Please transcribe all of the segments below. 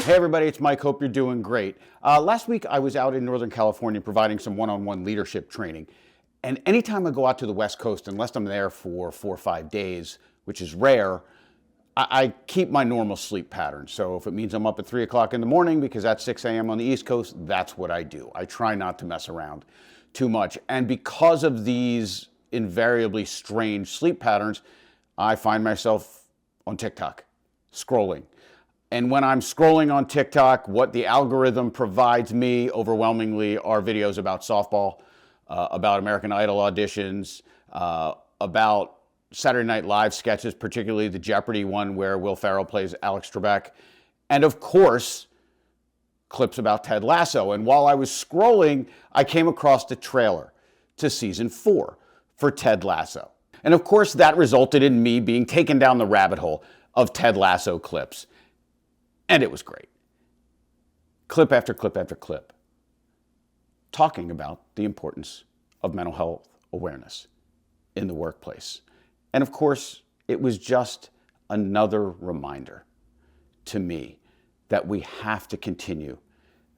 Hey everybody, it's Mike. Hope you're doing great. Last week I was out in Northern California providing some one-on-one leadership training. And anytime I go out to the West Coast, unless I'm there for 4 or 5 days, which is rare, I keep my normal sleep pattern. So if it means I'm up at 3 o'clock in the morning because that's 6 a.m. on the East Coast, that's what I do. I try not to mess around too much. And because of these invariably strange sleep patterns, I find myself on TikTok, scrolling. And when I'm scrolling on TikTok, what the algorithm provides me overwhelmingly are videos about softball, about American Idol auditions, about Saturday Night Live sketches, particularly the Jeopardy one where Will Ferrell plays Alex Trebek, and of course, clips about Ted Lasso. And while I was scrolling, I came across the trailer to season 4 for Ted Lasso. And of course, that resulted in me being taken down the rabbit hole of Ted Lasso clips. And it was great. Clip after clip after clip, talking about the importance of mental health awareness in the workplace. And of course, it was just another reminder to me that we have to continue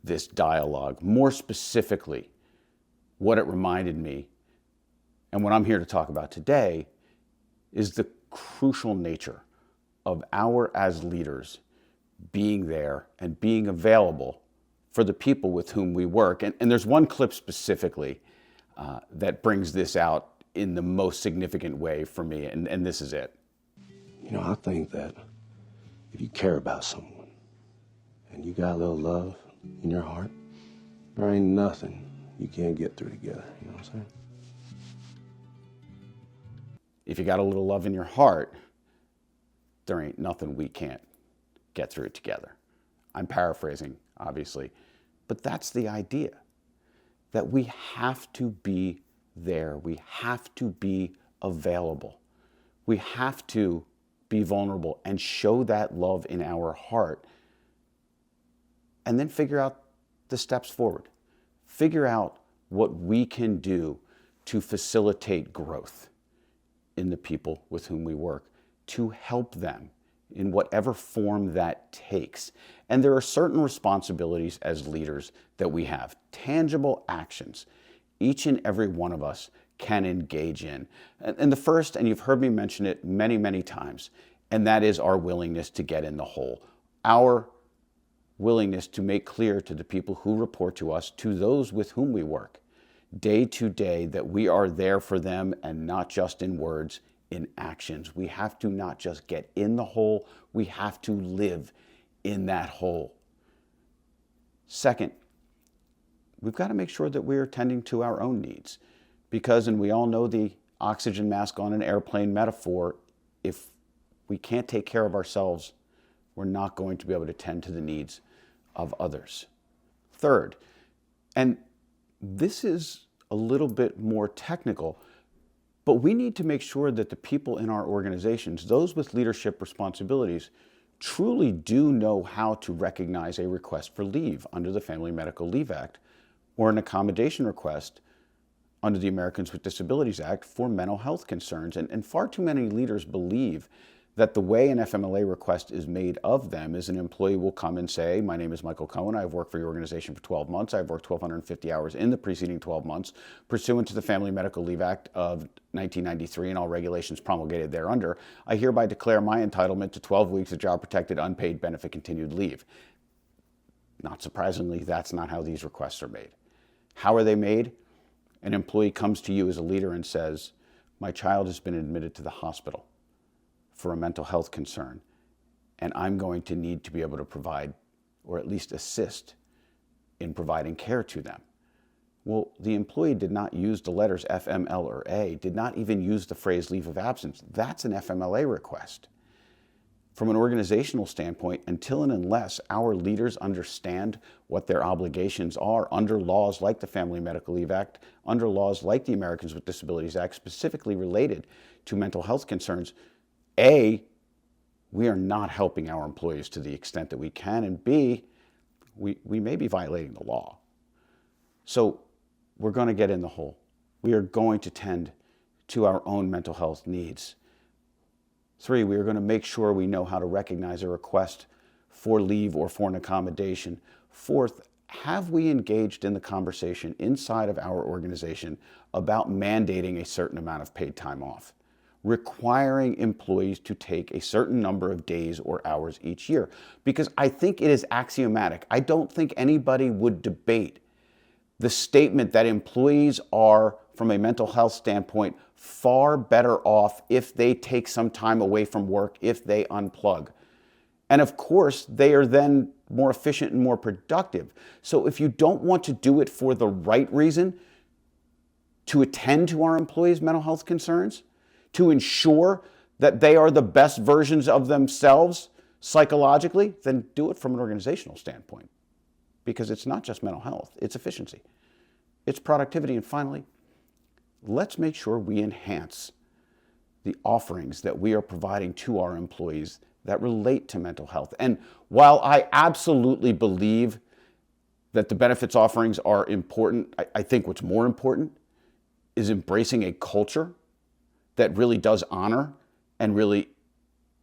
this dialogue. More specifically, what it reminded me, and what I'm here to talk about today, is the crucial nature of our, as leaders, being there and being available for the people with whom we work. And there's one clip specifically that brings this out in the most significant way for me, and this is it. You know, I think that if you care about someone and you got a little love in your heart, there ain't nothing you can't get through together. You know what I'm saying? If you got a little love in your heart, there ain't nothing we can't get through it together. I'm paraphrasing, obviously, but that's the idea, that we have to be there. We have to be available. We have to be vulnerable and show that love in our heart, and then figure out the steps forward. Figure out what we can do to facilitate growth in the people with whom we work, to help them in whatever form that takes. And there are certain responsibilities as leaders that we have, tangible actions each and every one of us can engage in. And the first, and you've heard me mention it many, many times, and that is our willingness to get in the hole. Our willingness to make clear to the people who report to us, to those with whom we work, day to day, that we are there for them, and not just in words, in actions. We have to not just get in the hole, we have to live in that hole. Second, we've got to make sure that we're tending to our own needs, because, and we all know the oxygen mask on an airplane metaphor, if we can't take care of ourselves, we're not going to be able to tend to the needs of others. Third, and this is a little bit more technical, but we need to make sure that the people in our organizations, those with leadership responsibilities, truly do know how to recognize a request for leave under the Family Medical Leave Act, or an accommodation request under the Americans with Disabilities Act for mental health concerns. And far too many leaders believe that the way an FMLA request is made of them is an employee will come and say, my name is Michael Cohen, I've worked for your organization for 12 months, I've worked 1,250 hours in the preceding 12 months, pursuant to the Family Medical Leave Act of 1993 and all regulations promulgated thereunder, I hereby declare my entitlement to 12 weeks of job-protected, unpaid, benefit continued leave. Not surprisingly, that's not how these requests are made. How are they made? An employee comes to you as a leader and says, my child has been admitted to the hospital for a mental health concern, and I'm going to need to be able to provide, or at least assist in providing care to them. Well, the employee did not use the letters FML or A, did not even use the phrase leave of absence. That's an FMLA request. From an organizational standpoint, until and unless our leaders understand what their obligations are under laws like the Family Medical Leave Act, under laws like the Americans with Disabilities Act, specifically related to mental health concerns, A, we are not helping our employees to the extent that we can, and B, we may be violating the law. So we're going to get in the hole. We are going to tend to our own mental health needs. 3, we are going to make sure we know how to recognize a request for leave or for an accommodation? Fourth, have we engaged in the conversation inside of our organization about mandating a certain amount of paid time off, requiring employees to take a certain number of days or hours each year? Because I think it is axiomatic. I don't think anybody would debate the statement that employees are, from a mental health standpoint, far better off if they take some time away from work, if they unplug. And of course, they are then more efficient and more productive. So if you don't want to do it for the right reason, to attend to our employees' mental health concerns, to ensure that they are the best versions of themselves psychologically, then do it from an organizational standpoint. Because it's not just mental health, it's efficiency, it's productivity. And finally, let's make sure we enhance the offerings that we are providing to our employees that relate to mental health. And while I absolutely believe that the benefits offerings are important, I think what's more important is embracing a culture that really does honor and really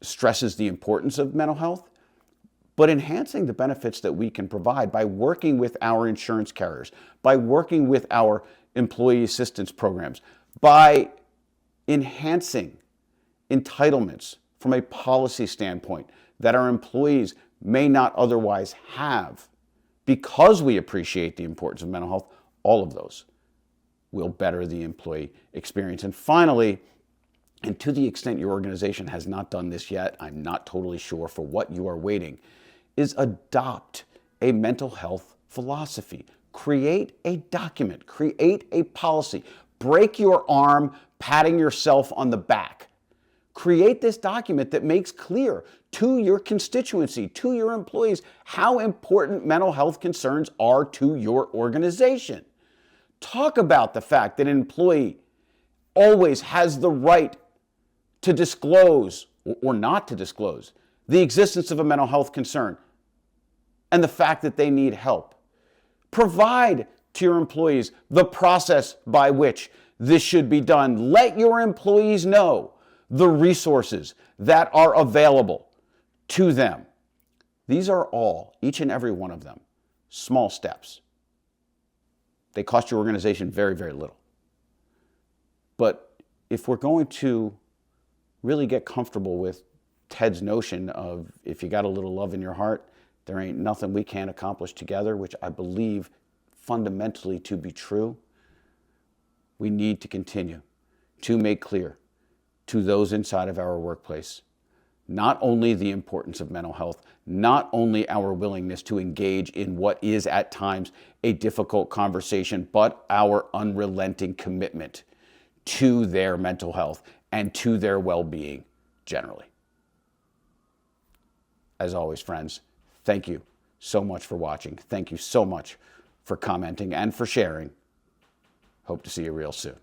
stresses the importance of mental health, but enhancing the benefits that we can provide by working with our insurance carriers, by working with our employee assistance programs, by enhancing entitlements from a policy standpoint that our employees may not otherwise have, because we appreciate the importance of mental health. All of those will better the employee experience. And finally, and to the extent your organization has not done this yet, I'm not totally sure for what you are waiting, is adopt a mental health philosophy. Create a document, create a policy. Break your arm patting yourself on the back. Create this document that makes clear to your constituency, to your employees, how important mental health concerns are to your organization. Talk about the fact that an employee always has the right to disclose or not to disclose the existence of a mental health concern and the fact that they need help. Provide to your employees the process by which this should be done. Let your employees know the resources that are available to them. These are all, each and every one of them, small steps. They cost your organization very, very little. But if we're going to really get comfortable with Ted's notion of, if you got a little love in your heart, there ain't nothing we can't accomplish together, which I believe fundamentally to be true, we need to continue to make clear to those inside of our workplace not only the importance of mental health, not only our willingness to engage in what is at times a difficult conversation, but our unrelenting commitment to their mental health and to their well-being generally. As always, friends, thank you so much for watching. Thank you so much for commenting and for sharing. Hope to see you real soon.